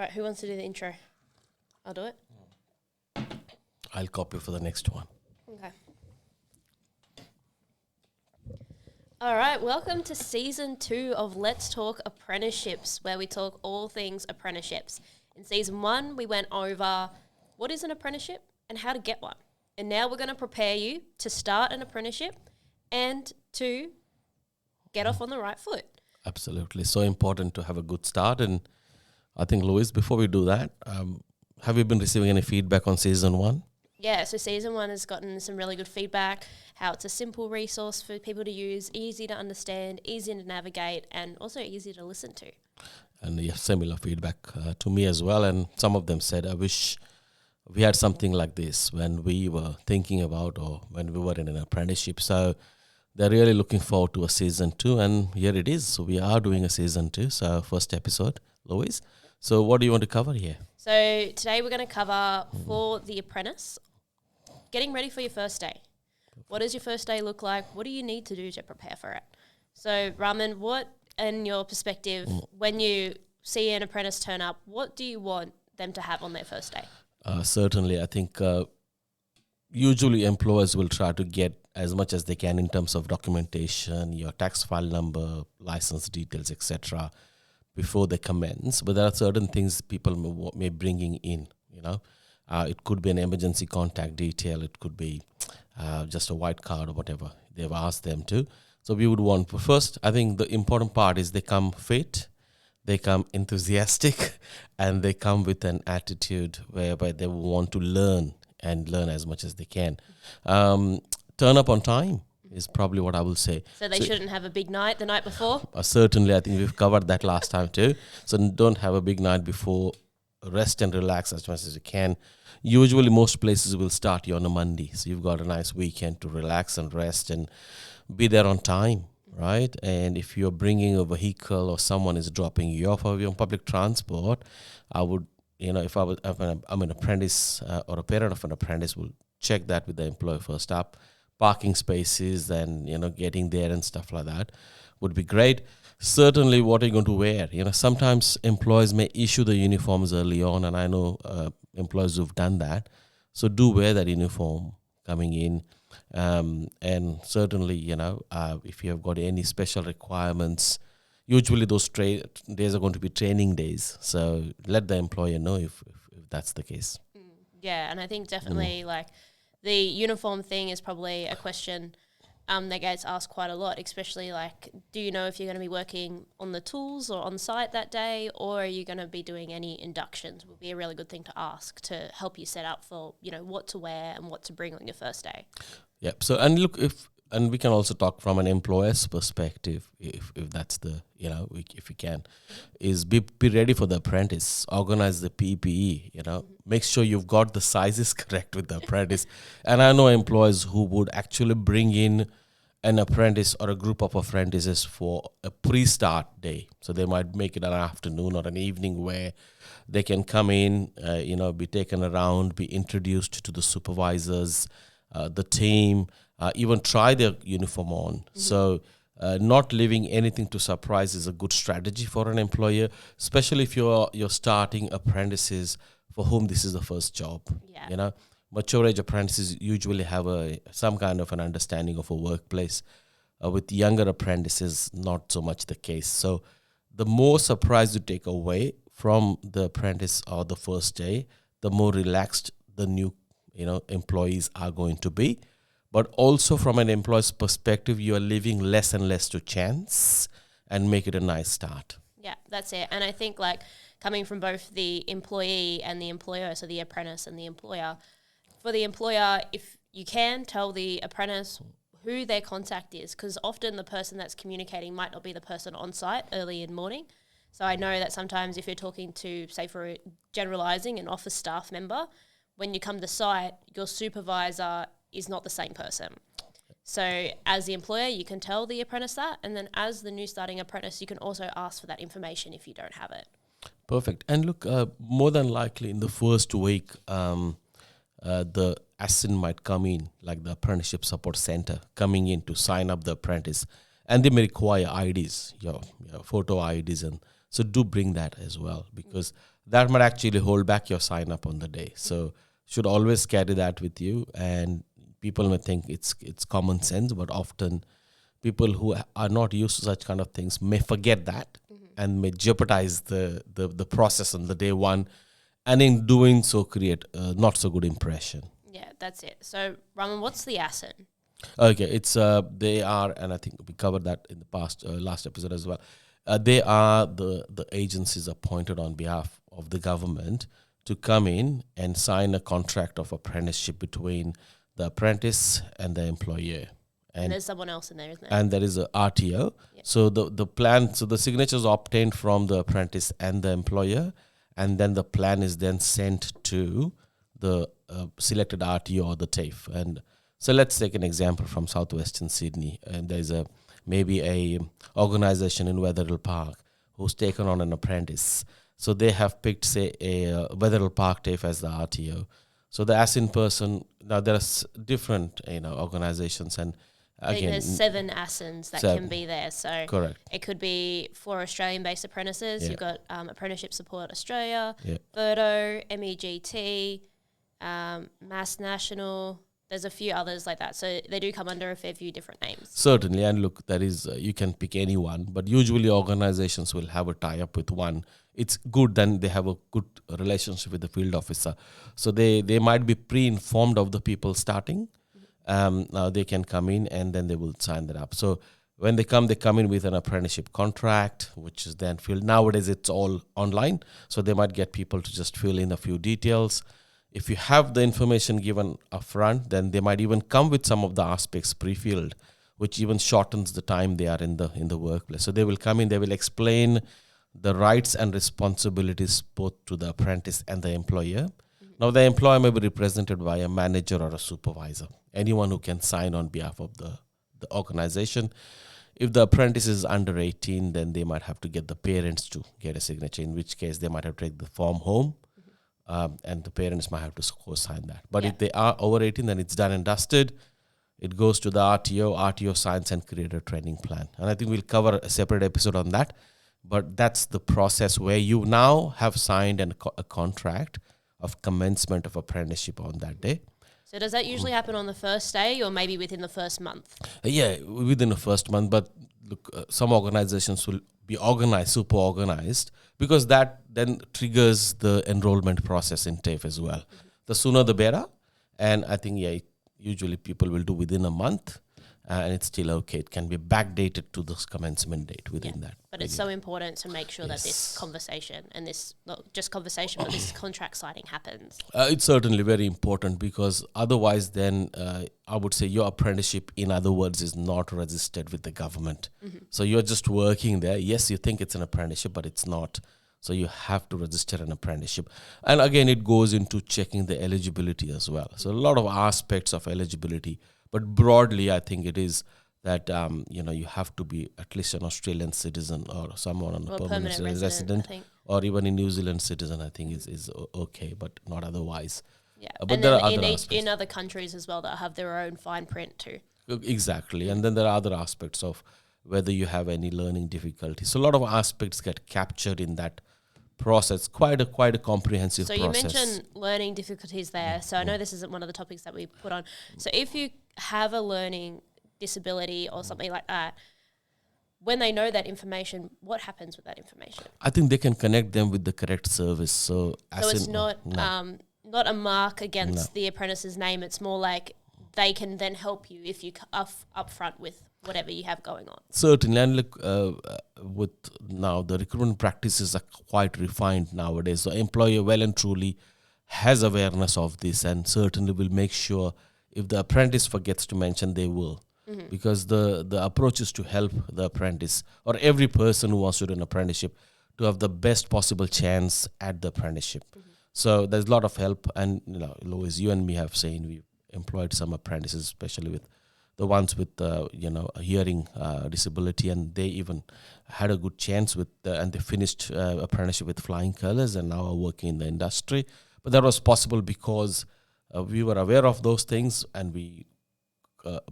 All right, who wants to do the intro? I'll do it. I'll copy for the next one. Okay. All right, welcome to Season 2 of Let's Talk Apprenticeships, where we talk all things apprenticeships. In Season 1, we went over what is an apprenticeship and how to get one. And now we're going to prepare you to start an apprenticeship and to get off on the right foot. Absolutely. So important to have a good start. And I think, Louise, before we do that, have you been receiving any feedback on Season 1? Yeah, so Season 1 has gotten some really good feedback, how it's a simple resource for people to use, easy to understand, easy to navigate, and also easy to listen to. And similar feedback to me as well. And some of them said, I wish we had something like this when we were thinking about or when we were in an apprenticeship. So they're really looking forward to a Season 2. And here it is. So we are doing a Season 2. So first episode, Louise. So what do you want to cover here? So today we're going to cover for the apprentice, getting ready for your first day. What does your first day look like? What do you need to do to prepare for it? So Raman, what, in your perspective, when you see an apprentice turn up, what do you want them to have on their first day? Certainly, I think usually employers will try to get as much as they can in terms of documentation, your tax file number, license details, etc., before they commence. But there are certain things people may bringing in, It could be an emergency contact detail. It could be just a white card or whatever they've asked them to. So we would want, first, I think the important part is they come fit, they come enthusiastic, and they come with an attitude whereby they want to learn and learn as much as they can. Turn up on time is probably what I will say. So they shouldn't have a big night the night before? Certainly, I think we've covered that last time too. So don't have a big night before. Rest and relax as much as you can. Usually most places will start you on a Monday. So you've got a nice weekend to relax and rest and be there on time, right? And if you're bringing a vehicle or someone is dropping you off or you're on public transport, I would, if I'm an apprentice or a parent of an apprentice, will check that with the employer first up. Parking spaces and, getting there and stuff like that would be great. Certainly, what are you going to wear? Sometimes employers may issue the uniforms early on, and I know employers who've done that. So do wear that uniform coming in. And certainly, if you have got any special requirements, usually those days are going to be training days. So let the employer know if that's the case. Yeah, and I think definitely the uniform thing is probably a question that gets asked quite a lot, especially do you know if you're going to be working on the tools or on site that day, or are you going to be doing any inductions? Would be a really good thing to ask to help you set up for, what to wear and what to bring on your first day. Yep. So, and look, and we can also talk from an employer's perspective, if that's the, if we can, is be ready for the apprentice, organize the PPE, make sure you've got the sizes correct with the apprentice. And I know employers who would actually bring in an apprentice or a group of apprentices for a pre-start day. So they might make it an afternoon or an evening where they can come in, be taken around, be introduced to the supervisors, the team, even try their uniform on. Mm-hmm. So not leaving anything to surprise is a good strategy for an employer, especially if you're starting apprentices for whom this is the first job. Yeah. Mature age apprentices usually have some kind of an understanding of a workplace. With younger apprentices, not so much the case. So the more surprise you take away from the apprentice or the first day, the more relaxed the new employees are going to be. But also from an employee's perspective, you are leaving less and less to chance and make it a nice start. Yeah, that's it. And I think coming from both the employee and the employer, so the apprentice and the employer, for the employer, if you can tell the apprentice who their contact is, because often the person that's communicating might not be the person on site early in the morning. So I know that sometimes if you're talking to, say for generalising, an office staff member, when you come to site, your supervisor is not the same person. So as the employer, you can tell the apprentice that, and then as the new starting apprentice, you can also ask for that information if you don't have it. Perfect. And look, more than likely in the first week, the assistant might come in, like the apprenticeship support center, coming in to sign up the apprentice. And they may require IDs, your photo IDs and So do bring that as well, because that might actually hold back your sign up on the day. So should always carry that with you. And people may think it's common sense, but often people who are not used to such kind of things may forget that and may jeopardize the process on the day one, and in doing so create a not so good impression. Yeah, that's it. So, Raman, what's the ASIN? Okay, it's they are, and I think we covered that in the past last episode as well. They are the agencies appointed on behalf of the government to come in and sign a contract of apprenticeship between the apprentice and the employer. And there's someone else in there, isn't there? And there is a RTO. Yep. So the plan, so the signatures are obtained from the apprentice and the employer, and then the plan is then sent to the selected RTO or the TAFE. And so let's take an example from southwestern Sydney, and there's maybe a organization in Wetherill Park who's taken on an apprentice. So they have picked, say, a Wetherill Park TAFE as the RTO. So the ASIN person, now there's different organizations, and I think again, there's 7 ASINs that can be there. So correct. It could be for Australian-based apprentices. Yeah. You've got Apprenticeship Support Australia, Yeah. Verdo, MEGT, Mass National. There's a few others like that. So they do come under a fair few different names. Certainly, and look, that is you can pick any one, but usually organizations will have a tie-up with one. It's good then they have a good relationship with the field officer, so they might be pre-informed of the people starting. Now they can come in and then they will sign that up. So when they come in with an apprenticeship contract, which is then filled. Nowadays it's all online, so they might get people to just fill in a few details. If you have the information given upfront, then they might even come with some of the aspects pre-filled, which even shortens the time they are in the workplace. So they will come in, they will explain the rights and responsibilities both to the apprentice and the employer. Now the employer may be represented by a manager or a supervisor, anyone who can sign on behalf of the organization. If the apprentice is under 18, then they might have to get the parents to get a signature, in which case they might have to take the form home. And the parents might have to co-sign that. But if they are over 18, then it's done and dusted. It goes to the RTO. RTO signs and create a training plan. And I think we'll cover a separate episode on that. But that's the process where you now have signed a contract of commencement of apprenticeship on that day. So does that usually happen on the first day or maybe within the first month? Yeah, within the first month. But look, some organizations will be organized, super organized, because that then triggers the enrollment process in TAFE as well. The sooner the better. And I think, usually people will do within a month, and it's still okay. It can be backdated to the commencement date within that. But it's so important to make sure that this conversation and this, not just conversation, but this contract signing happens. It's certainly very important, because otherwise then I would say your apprenticeship, in other words, is not registered with the government. So you're just working there. Yes, you think it's an apprenticeship, but it's not. So you have to register an apprenticeship. And again, it goes into checking the eligibility as well. So a lot of aspects of eligibility. But broadly, I think it is that, you have to be at least an Australian citizen or someone on a permanent resident, or even a New Zealand citizen, I think is okay, but not otherwise. Yeah, But and there then are other aspects. in other countries as well that have their own fine print too. Exactly. And then there are other aspects of whether you have any learning difficulties. So a lot of aspects get captured in that process. Quite a comprehensive process. So you mentioned learning difficulties there. So I know this isn't one of the topics that we put on. So if you have a learning disability or something like that, when they know that information, what happens with that information? I think they can connect them with the correct service. So it's not a mark against the apprentice's name. It's more like they can then help you if you upfront with whatever you have going on. Certainly, and look, with now the recruitment practices are quite refined nowadays. So employer well and truly has awareness of this, and certainly will make sure if the apprentice forgets to mention, they will. Because the approach is to help the apprentice or every person who wants to do an apprenticeship to have the best possible chance at the apprenticeship. So there's a lot of help, and Louise, you and me have seen we've employed some apprentices, especially with the ones with a hearing disability, and they even had a good chance with and they finished apprenticeship with flying colors and now are working in the industry. But that was possible because we were aware of those things, and we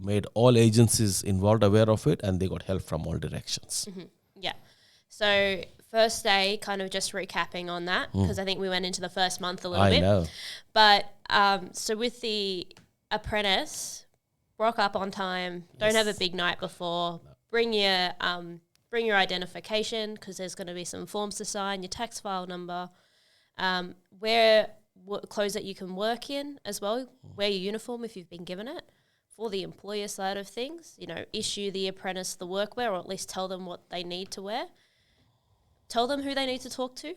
made all agencies involved aware of it, and they got help from all directions. Yeah. So first day, kind of just recapping on that, because I think we went into the first month a little I bit. know. But so with the apprentice, rock up on time. Don't have a big night before. Bring your identification, because there's going to be some forms to sign. Your tax file number. Wear clothes that you can work in as well. Wear your uniform if you've been given it. For the employer side of things, issue the apprentice the workwear, or at least tell them what they need to wear. Tell them who they need to talk to.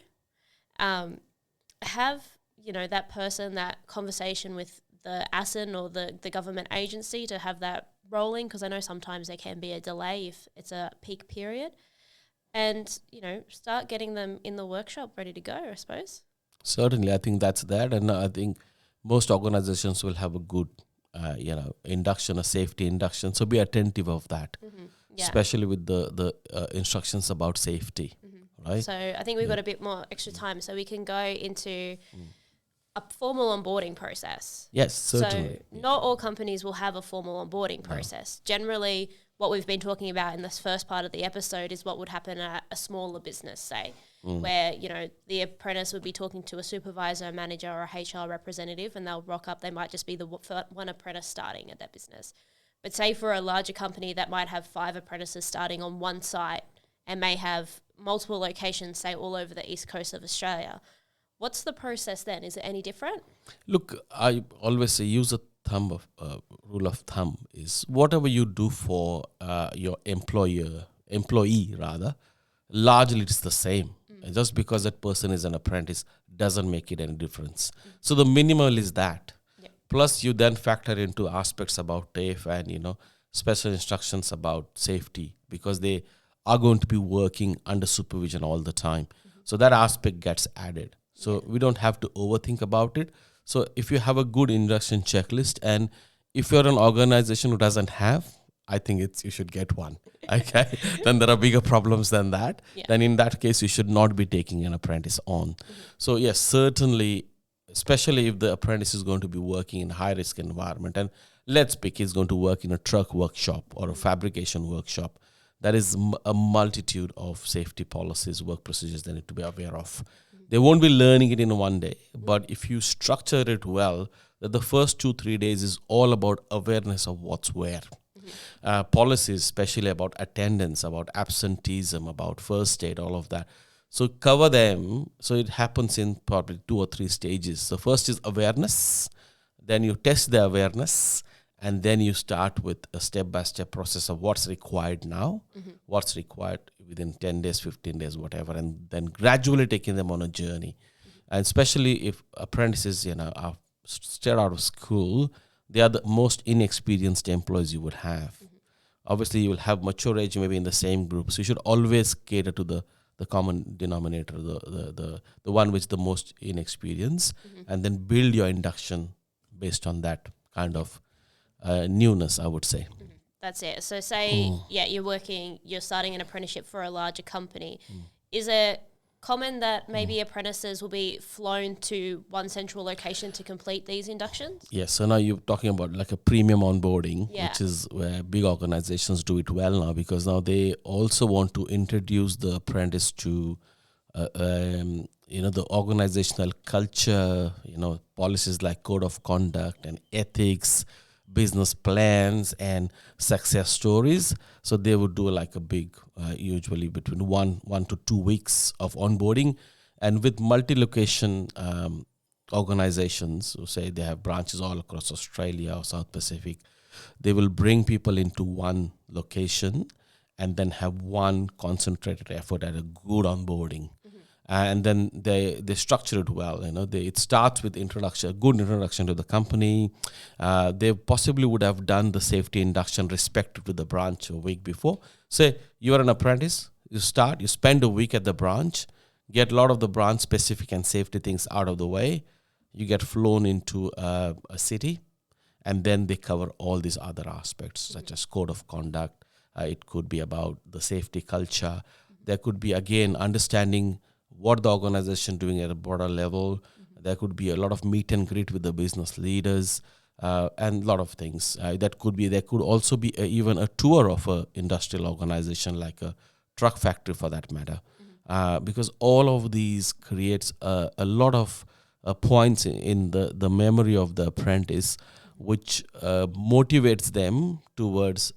Have, that person, that conversation with the ASIN or the government agency to have that rolling, because I know sometimes there can be a delay if it's a peak period. And, start getting them in the workshop ready to go, I suppose. Certainly, I think that's that. And I think most organizations will have a good, induction, a safety induction. So be attentive of that, especially with the instructions about safety, right? So I think we've got a bit more extra time, so we can go into a formal onboarding process. Yes, certainly. So not all companies will have a formal onboarding process. Generally, what we've been talking about in this first part of the episode is what would happen at a smaller business, say, where, the apprentice would be talking to a supervisor, manager, or a HR representative, and they'll rock up. They might just be the one apprentice starting at that business. But say for a larger company that might have 5 apprentices starting on one site and may have multiple locations, say, all over the east coast of Australia, what's the process then? Is it any different? Look, I always say use a rule of thumb is whatever you do for your employee rather, largely it's the same. And just because that person is an apprentice doesn't make it any difference. So the minimal is that. Yep. Plus you then factor into aspects about TAFE and, special instructions about safety, because they are going to be working under supervision all the time. So that aspect gets added. So we don't have to overthink about it. So if you have a good induction checklist, and if you're an organization who doesn't have, I think you should get one. Okay, then there are bigger problems than that. Yeah. Then in that case, you should not be taking an apprentice on. So yes, certainly, especially if the apprentice is going to be working in a high risk environment, and let's pick, he's going to work in a truck workshop or a fabrication workshop. There is a multitude of safety policies, work procedures they need to be aware of. They won't be learning it in one day, but if you structure it well, that the first 2-3 days is all about awareness of what's where. Policies, especially about attendance, about absenteeism, about first aid, all of that. So cover them. So it happens in probably 2 or 3 stages. So first is awareness, then you test the awareness, and then you start with a step-by-step process of what's required now, what's required within 10 days, 15 days, whatever, and then gradually taking them on a journey. And especially if apprentices, are straight out of school, they are the most inexperienced employees you would have. Obviously, you will have mature age maybe in the same group. So you should always cater to the common denominator, the one which is the most inexperienced, and then build your induction based on that kind of newness, I would say. That's it. So say, you're starting an apprenticeship for a larger company. Is it common that maybe apprentices will be flown to one central location to complete these inductions? Yes. So now you're talking about like a premium onboarding, Yeah. which is where big organizations do it well now, because now they also want to introduce the apprentice to, the organizational culture, policies like code of conduct and ethics, business plans and success stories. So they would do like a big, usually between 1 to 2 weeks of onboarding. And with multi-location organizations, so say they have branches all across Australia or South Pacific, they will bring people into one location and then have one concentrated effort at a good onboarding. And then they structure it well. It starts with a good introduction to the company. They possibly would have done the safety induction respective to the branch a week before. Say you are an apprentice, you spend a week at the branch, get a lot of the branch specific and safety things out of the way. You get flown into a city, and then they cover all these other aspects such as code of conduct. It could be about the safety culture. There could be, again, understanding what the organization doing at a broader level. There could be a lot of meet and greet with the business leaders, and a lot of things. There could also be even a tour of an industrial organization, like a truck factory for that matter. because all of these creates a lot of points in the memory of the apprentice, which motivates them towards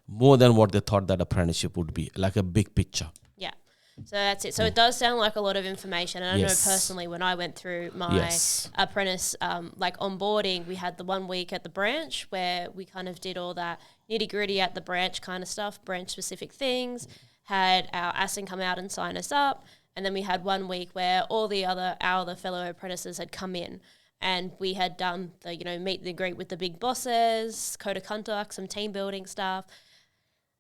more than what they thought that apprenticeship would be, like a big picture. Yeah. So that's it. So it does sound like a lot of information. And I know Yes. personally when I went through my Yes. apprentice like onboarding, we had the 1 week at the branch where we kind of did all that nitty gritty at the branch kind of stuff, branch specific things, had our ASIN come out and sign us up. And then we had 1 week where all our other fellow apprentices had come in and we had done the, meet and greet with the big bosses, code of conduct, some team building stuff.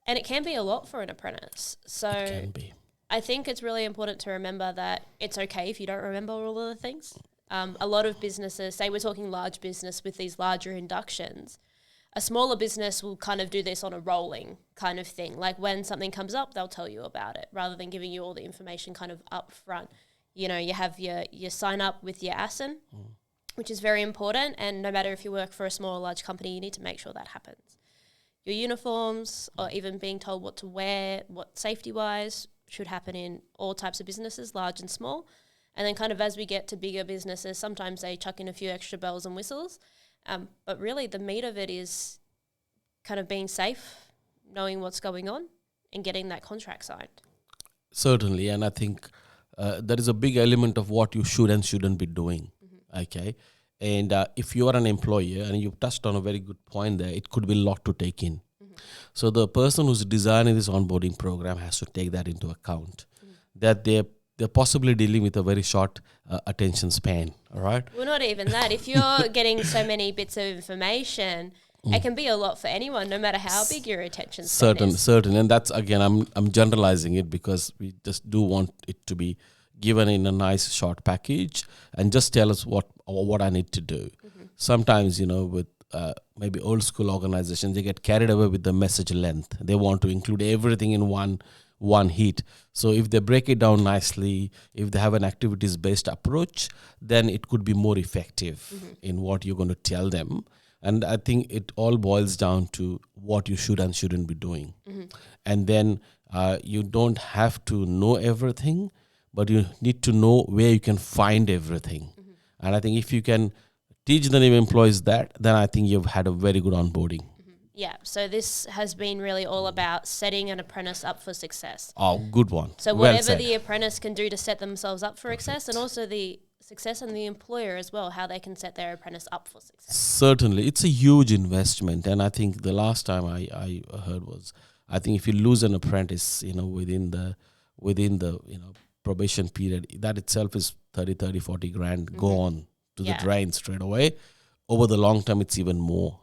And it can be a lot for an apprentice. So It can be. I think it's really important to remember that it's okay if you don't remember all of the things. A lot of businesses, say we're talking large business with these larger inductions, a smaller business will kind of do this on a rolling kind of thing. Like when something comes up, they'll tell you about it rather than giving you all the information kind of up front. You have your sign up with your ASIN, which is very important. And no matter if you work for a small or large company, you need to make sure that happens. Your uniforms or even being told what to wear, what safety-wise, should happen in all types of businesses, large and small. And then kind of as we get to bigger businesses, sometimes they chuck in a few extra bells and whistles. But really the meat of it is kind of being safe, knowing what's going on and getting that contract signed. Certainly. And I think there is a big element of what you should and shouldn't be doing. Okay. And if you are an employer, and you've touched on a very good point there, it could be a lot to take in. So the person who's designing this onboarding program has to take that into account, that they're possibly dealing with a very short attention span, all right? Well, not even that. If you're getting so many bits of information, it can be a lot for anyone, no matter how big your attention span is. Certain. And that's, again, I'm generalizing it because we just do want it to be given in a nice short package and just tell us what I need to do. Sometimes, with maybe old school organizations, they get carried away with the message length. They want to include everything in one hit. So if they break it down nicely, if they have an activities based approach, then it could be more effective in what you're going to tell them. And I think it all boils down to what you should and shouldn't be doing. And then you don't have to know everything, but you need to know where you can find everything. And I think if you can teach the new employees that, then I think you've had a very good onboarding. Yeah, so this has been really all about setting an apprentice up for success. Oh, good one. So whatever the apprentice can do to set themselves up for success, and also the success and the employer as well, how they can set their apprentice up for success. Certainly. It's a huge investment. And I think the last time I heard was, I think if you lose an apprentice, within the probation period, that itself is 30, 40 grand gone to the drain straight away. Over the long term, it's even more.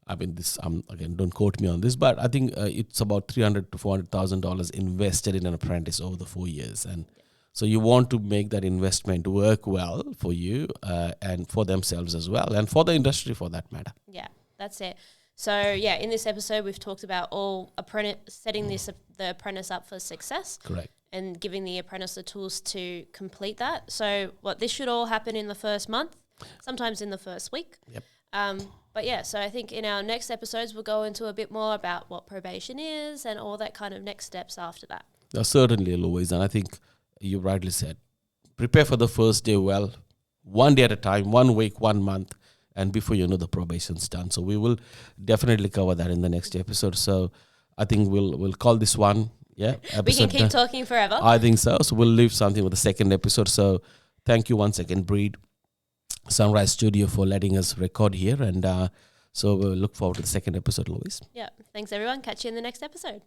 Again, don't quote me on this, but I think it's about $300,000 to $400,000 invested in an apprentice over the 4 years. And so you want to make that investment work well for you and for themselves as well, and for the industry for that matter. Yeah, that's it. So in this episode, we've talked about setting the apprentice up for success. Correct. And giving the apprentice the tools to complete that. So this should all happen in the first month, sometimes in the first week. Yep. So I think in our next episodes, we'll go into a bit more about what probation is and all that kind of next steps after that. Certainly, Louise. And I think you rightly said, prepare for the first day well, 1 day at a time, 1 week, 1 month, and before you know, the probation's done. So we will definitely cover that in the next episode. So I think we'll call this one. Yeah, we can keep talking forever. I think so. So we'll leave something with the second episode. So thank you once again, Breed Sunrise Studio, for letting us record here. And so we'll look forward to the second episode, Louise. Yeah. Thanks, everyone. Catch you in the next episode.